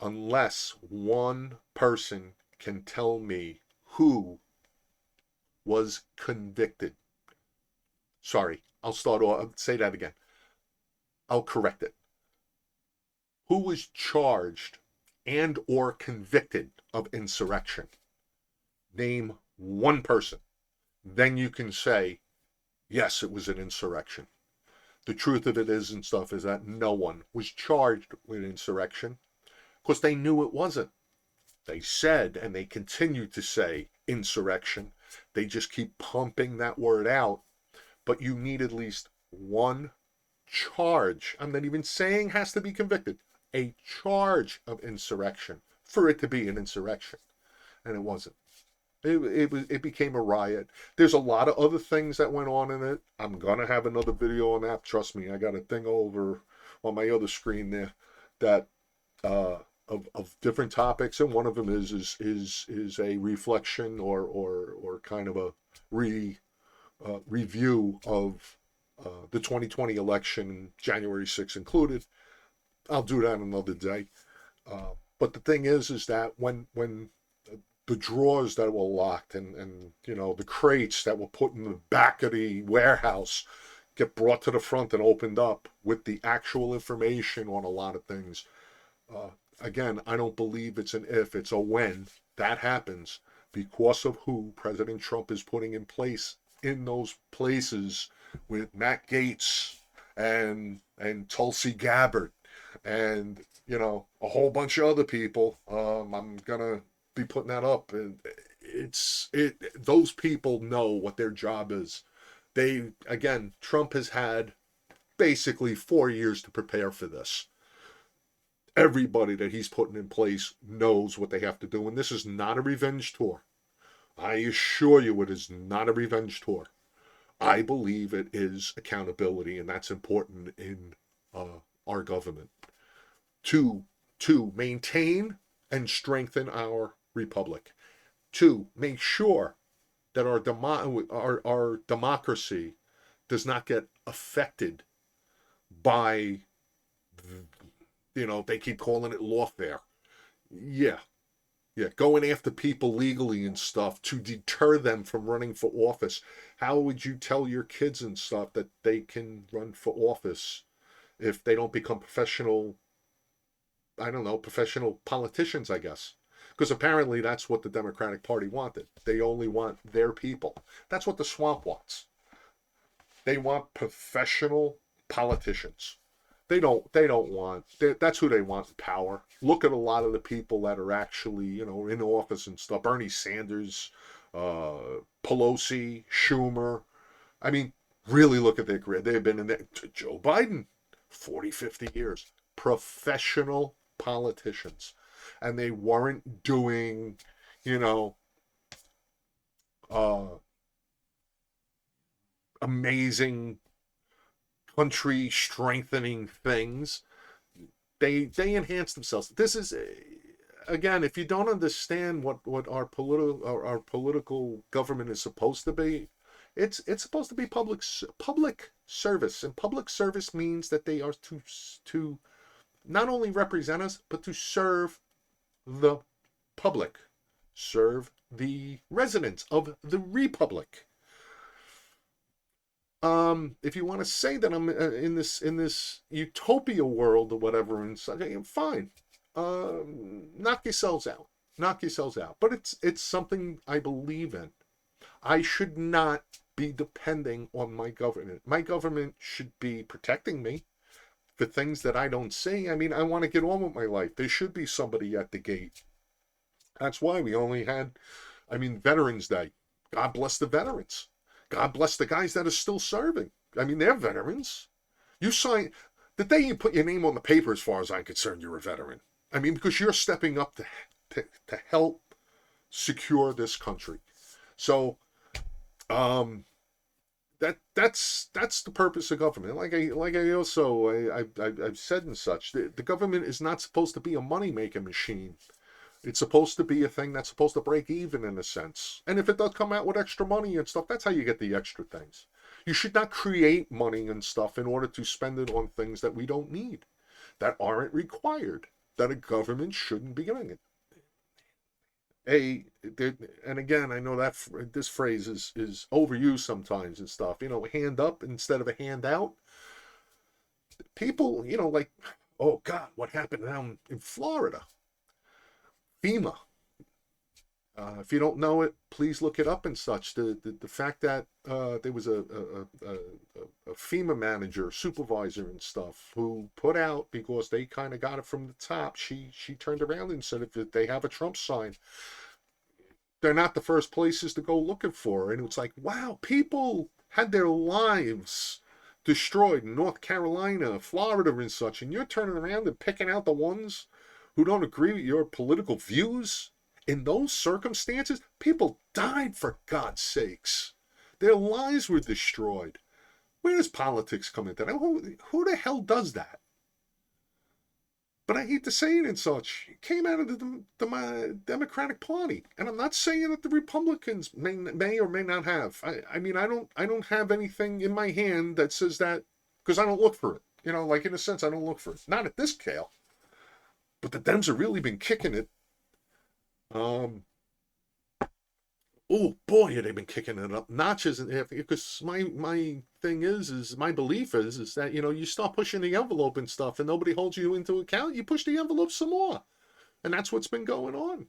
[SPEAKER 1] Unless one person can tell me who was convicted. Sorry, I'll say that again. I'll correct it. Who was charged and or convicted of insurrection? Name one person. Then you can say, yes, it was an insurrection. The truth of it is and stuff is that no one was charged with insurrection because they knew it wasn't. They said, and they continue to say, insurrection. They just keep pumping that word out. But you need at least one charge. I'm not even saying has to be convicted. A charge of insurrection for it to be an insurrection. And it wasn't. It became a riot. There's a lot of other things that went on in it. I'm gonna have another video on that. Trust me, I got a thing over on my other screen there that of different topics, and one of them is a reflection or kind of a review of the 2020 election, January 6th included. I'll do that another day. But the thing is that when the drawers that were locked and the crates that were put in the back of the warehouse get brought to the front and opened up with the actual information on a lot of things. Again, I don't believe it's an if, it's a when that happens because of who President Trump is putting in place in those places with Matt Gaetz and Tulsi Gabbard and a whole bunch of other people. I'm gonna be putting that up, and those people know what their job is. Trump has had basically 4 years to prepare for this. Everybody that he's putting in place knows what they have to do, and this is not a revenge tour. I assure you it is not a revenge tour. I believe it is accountability, and that's important in our government to maintain and strengthen our republic, to make sure that our democracy does not get affected by, they keep calling it lawfare. Yeah, going after people legally and stuff to deter them from running for office. How would you tell your kids and stuff that they can run for office if they don't become professional politicians, I guess? Because apparently that's what the Democratic Party wanted. They only want their people. That's what the swamp wants. They want professional politicians. They don't want, that's who they want in power. Look at a lot of the people that are actually, in office and stuff. Bernie Sanders, Pelosi, Schumer. I mean, really look at their career. They've been in there. Joe Biden, 40, 50 years. Professional politicians. And they weren't doing, amazing country strengthening things. They enhance themselves. This is, again, if you don't understand what our political government is supposed to be, it's supposed to be public service, and public service means that they are to not only represent us but to serve the public, serve the residents of the republic. If you want to say that I'm in this utopia world or whatever, and such, fine. Knock yourselves out. Knock yourselves out. But it's something I believe in. I should not be depending on my government. My government should be protecting me for things that I don't see. I mean, I want to get on with my life. There should be somebody at the gate. That's why we only had, Veterans Day. God bless the veterans. God bless the guys that are still serving. I mean, they're veterans. You sign the day you put your name on the paper, as far as I'm concerned, you're a veteran. I mean, because you're stepping up to help secure this country. So, that's the purpose of government. I've said and such. The government is not supposed to be a money making machine. It's supposed to be a thing that's supposed to break even in a sense. And if it does come out with extra money and stuff, that's how you get the extra things. You should not create money and stuff in order to spend it on things that we don't need, that aren't required, that a government shouldn't be giving it. And again, I know that this phrase is overused sometimes and stuff. Hand up instead of a handout. People, like, oh God, what happened down in Florida? FEMA. If you don't know it, please look it up and such. The fact that there was a FEMA manager, supervisor and stuff who put out, because they kind of got it from the top, she turned around and said if they have a Trump sign, they're not the first places to go looking for. And it's like, wow, people had their lives destroyed in North Carolina, Florida and such, and you're turning around and picking out the ones who don't agree with your political views. In those circumstances, people died, for God's sakes. Their lives were destroyed. Where does politics come into that? Who the hell does that? But I hate to say it and such. It came out of the Democratic Party, and I'm not saying that the Republicans may or may not have. I mean, I don't have anything in my hand that says that, because I don't look for it. Like, in a sense, I don't look for it. Not at this scale. But the Dems have really been kicking it. Oh boy, they've been kicking it up notches, because my thing is my belief is that you start pushing the envelope and stuff, and nobody holds you into account. You push the envelope some more, and that's what's been going on.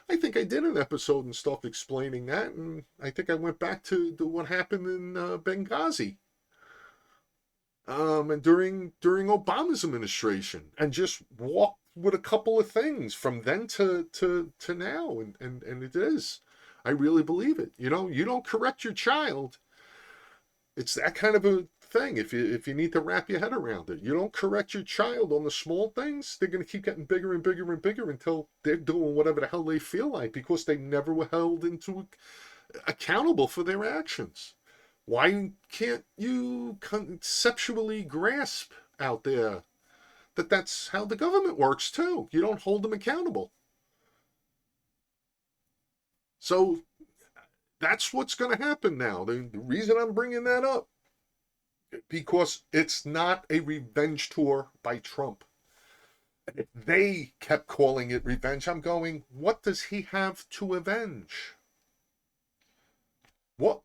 [SPEAKER 1] I think I did an episode and stuff explaining that, and I think I went back to what happened in Benghazi, and during Obama's administration, and just walked with a couple of things from then to now, and it is. I really believe it. You don't correct your child. It's that kind of a thing. If you need to wrap your head around it, you don't correct your child on the small things, they're going to keep getting bigger and bigger and bigger until they're doing whatever the hell they feel like, because they never were held accountable for their actions. Why can't you conceptually grasp out there that that's how the government works too? You don't hold them accountable. So that's what's going to happen now. The reason I'm bringing that up, because it's not a revenge tour by Trump. If they kept calling it revenge, I'm going, what does he have to avenge? What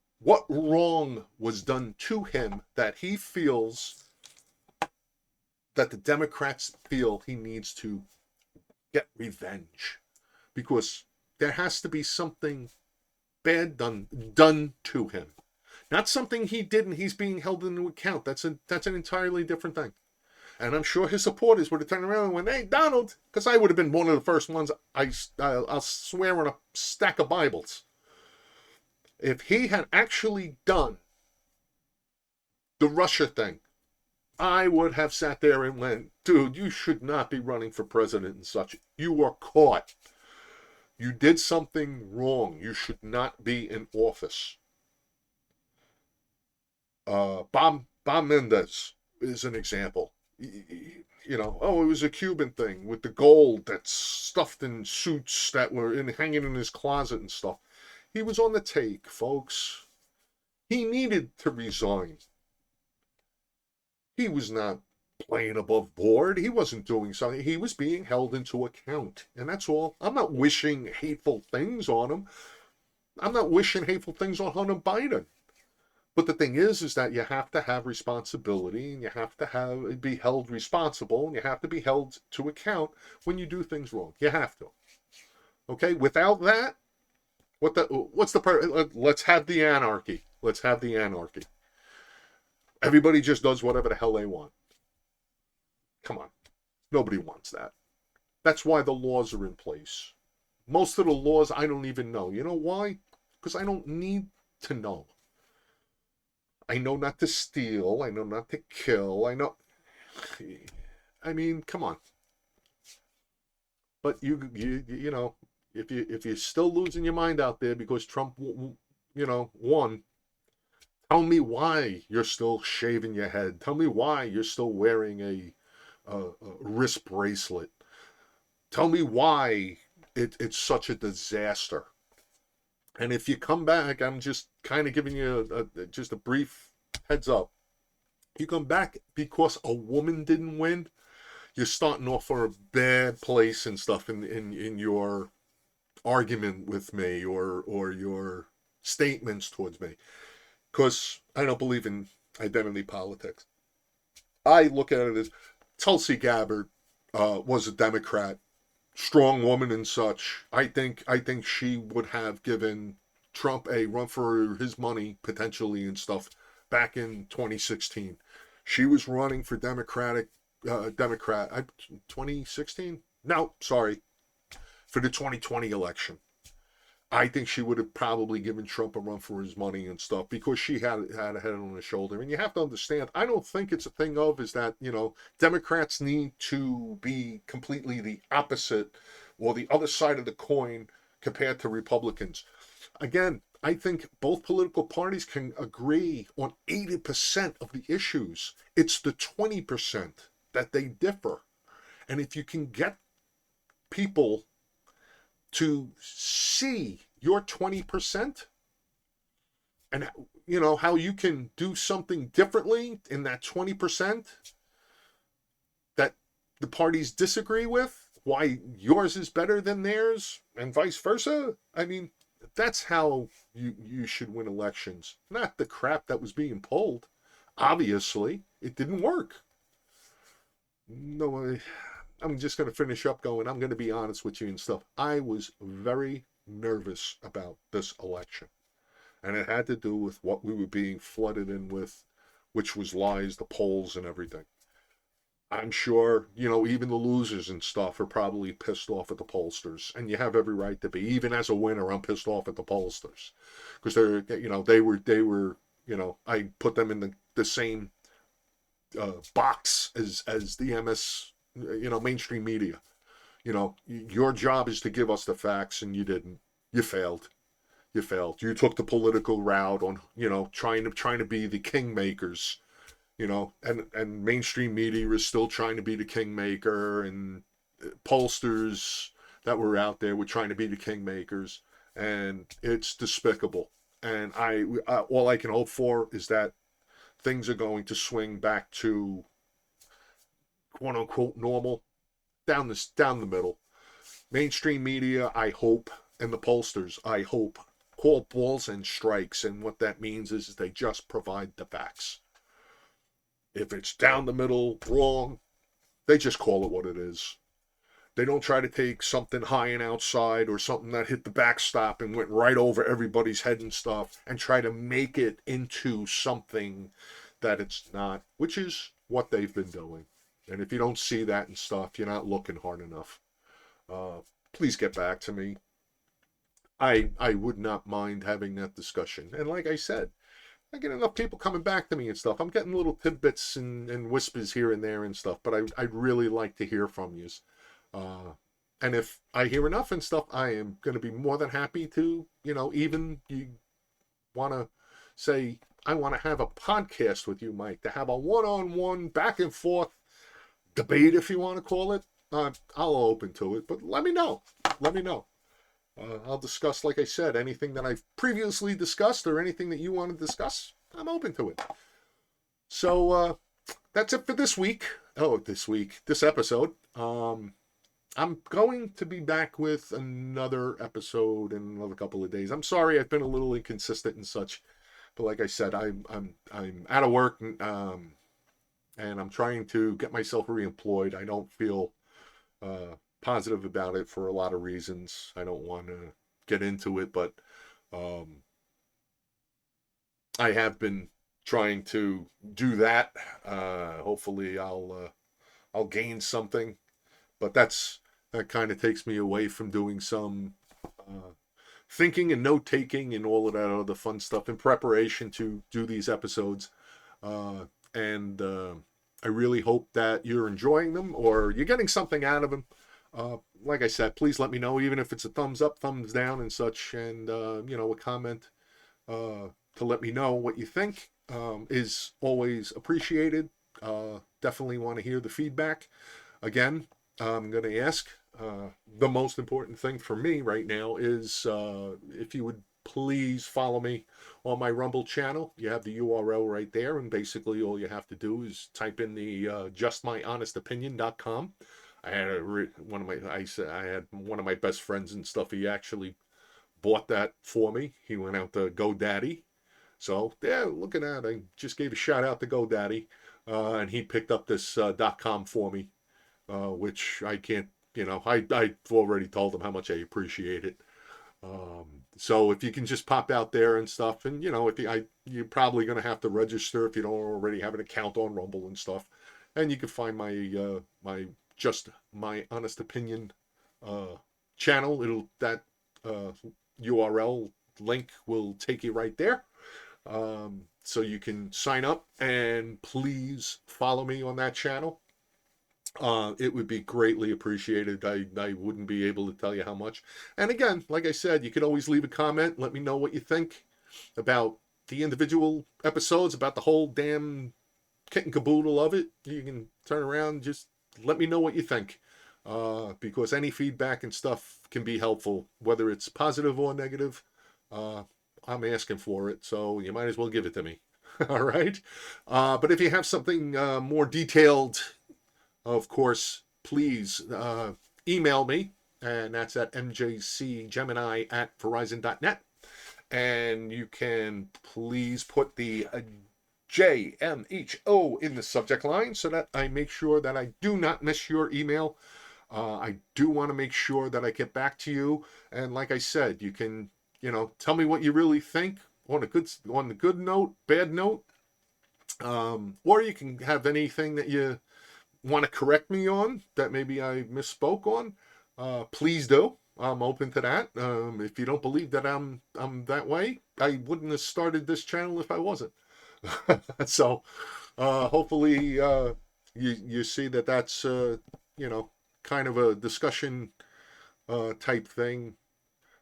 [SPEAKER 1] wrong was done to him that he feels that the Democrats feel he needs to get revenge? Because there has to be something bad done to him. Not something he did and he's being held into account. That's an entirely different thing. And I'm sure his supporters would have turned around and went, hey, Donald, because I would have been one of the first ones, I'll swear on a stack of Bibles. If he had actually done the Russia thing, I would have sat there and went, dude, you should not be running for president and such. You were caught. You did something wrong. You should not be in office. Bob Menendez is an example. It was a Cuban thing with the gold that's stuffed in suits that were hanging in his closet and stuff. He was on the take, folks. He needed to resign. He was not playing above board. He wasn't doing something. He was being held into account. And that's all. I'm not wishing hateful things on him. I'm not wishing hateful things on Hunter Biden. But the thing is that you have to have responsibility, and you have to be held responsible, and you have to be held to account when you do things wrong. You have to. Okay? Without that, let's have the anarchy. Let's have the anarchy. Everybody just does whatever the hell they want. Come on. Nobody wants that. That's why the laws are in place. Most of the laws I don't even know. You know why? Because I don't need to know. I know not to steal. I know not to kill. I mean, come on. But if you're still losing your mind out there because Trump, won, Tell me why you're still shaving your head. Tell me why you're still wearing a wrist bracelet. Tell me why it's such a disaster. And if you come back, I'm just kind of giving you just a brief heads up. You come back because a woman didn't win, you're starting off for a bad place and stuff in your argument with me or your statements towards me. Because I don't believe in identity politics. I look at it as Tulsi Gabbard was a Democrat, strong woman and such. I think she would have given Trump a run for his money potentially and stuff back in 2016. She was running for Democrat 2016. No, sorry, for the 2020 election. I think she would have probably given Trump a run for his money and stuff because she had a head on her shoulder. And you have to understand, I don't think it's a thing of is that, Democrats need to be completely the opposite or the other side of the coin compared to Republicans. Again, I think both political parties can agree on 80% of the issues. It's the 20% that they differ. And if you can get people to see your 20% and how you can do something differently in that 20% that the parties disagree with, why yours is better than theirs and vice versa. I mean, that's how you should win elections, not the crap that was being pulled. Obviously it didn't work. No, I'm just going to finish up going, I'm going to be honest with you and stuff. I was very nervous about this election. And it had to do with what we were being flooded in with, which was lies, the polls, and everything. I'm sure, even the losers and stuff are probably pissed off at the pollsters. And you have every right to be. Even as a winner, I'm pissed off at the pollsters. Because I put them in the same box as the mainstream media. Your job is to give us the facts, and you didn't. You failed. You failed. You took the political route on, trying to be the kingmakers, and mainstream media is still trying to be the kingmaker, and pollsters that were out there were trying to be the kingmakers, and it's despicable. And all I can hope for is that things are going to swing back to quote unquote normal down the middle. Mainstream media, I hope, and the pollsters, I hope, call balls and strikes, and what that means is they just provide the facts. If it's down the middle wrong, they just call it what it is. They don't try to take something high and outside or something that hit the backstop and went right over everybody's head and stuff and try to make it into something that it's not, which is what they've been doing. And if you don't see that and stuff, you're not looking hard enough. Please get back to me. I would not mind having that discussion. And like I said, I get enough people coming back to me and stuff. I'm getting little tidbits and whispers here and there and stuff, but I'd really like to hear from you. And if I hear enough and stuff, I am going to be more than happy to, even you want to say, I want to have a podcast with you, Mike, to have a one-on-one back and forth debate, if you want to call it. I'll open to it, but let me know. Let me know. I'll discuss, like I said, anything that I've previously discussed or anything that you want to discuss. I'm open to it. So that's it for this week. This episode. I'm going to be back with another episode in another couple of days. I'm sorry I've been a little inconsistent and such, but like I said, I'm out of work and I'm trying to get myself reemployed. I don't feel positive about it for a lot of reasons. I don't want to get into it, but I have been trying to do that. Hopefully I'll gain something, but that kind of takes me away from doing some thinking and note taking and all of that other fun stuff in preparation to do these episodes. And I really hope that you're enjoying them or you're getting something out of them. Like I said, please let me know, even if it's a thumbs up, thumbs down and such, and a comment to let me know what you think is always appreciated. Definitely want to hear the feedback. Again, I'm going to ask, the most important thing for me right now is if you would please follow me on my Rumble channel. You have the URL right there, and basically all you have to do is type in the justmyhonestopinion.com. I had I had one of my best friends and stuff. He actually bought that for me. He went out to GoDaddy. So yeah, looking at it, I just gave a shout out to GoDaddy, and he picked up this .com for me, which I can't, I've already told him how much I appreciate it. So if you can just pop out there and stuff, and if you're probably going to have to register if you don't already have an account on Rumble and stuff, and you can find my Just My Honest Opinion channel. That URL link will take you right there. So you can sign up, and please follow me on that channel. It would be greatly appreciated. I wouldn't be able to tell you how much. And again, like I said, you could always leave a comment. Let me know what you think about the individual episodes, about the whole damn kit and caboodle of it. You can turn around, just let me know what you think. Because any feedback and stuff can be helpful, whether it's positive or negative. I'm asking for it, so you might as well give it to me. All right. But if you have something more detailed, of course, please email me, and that's at mjcgemini@verizon.net. And you can please put the JMHO in the subject line so that I make sure that I do not miss your email. I do want to make sure that I get back to you. And like I said, you can, tell me what you really think on the good note, bad note, or you can have anything that you want to correct me on that maybe I misspoke on. Please do. I'm open to that. If you don't believe that I'm that way, I wouldn't have started this channel if I wasn't. So hopefully you see that that's kind of a discussion type thing.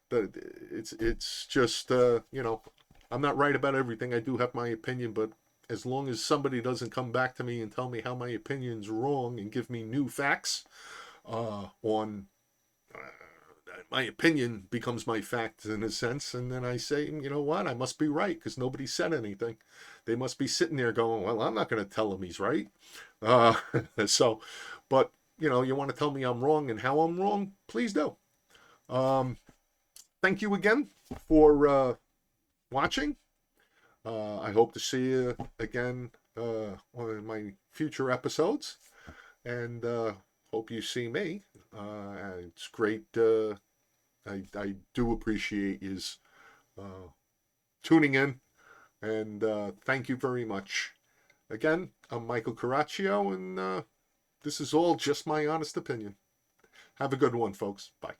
[SPEAKER 1] That it's just I'm not right about everything. I do have my opinion, but as long as somebody doesn't come back to me and tell me how my opinion's wrong and give me new facts on my opinion becomes my fact in a sense, and then I say, you know what, I must be right because nobody said anything. They must be sitting there going, well, I'm not going to tell him he's right. So, but you want to tell me I'm wrong and how I'm wrong, please do. Thank you again for watching. I hope to see you again on my future episodes, and hope you see me. It's great. I do appreciate you tuning in, and thank you very much. Again, I'm Michael Caraccio, and this is all just my honest opinion. Have a good one, folks. Bye.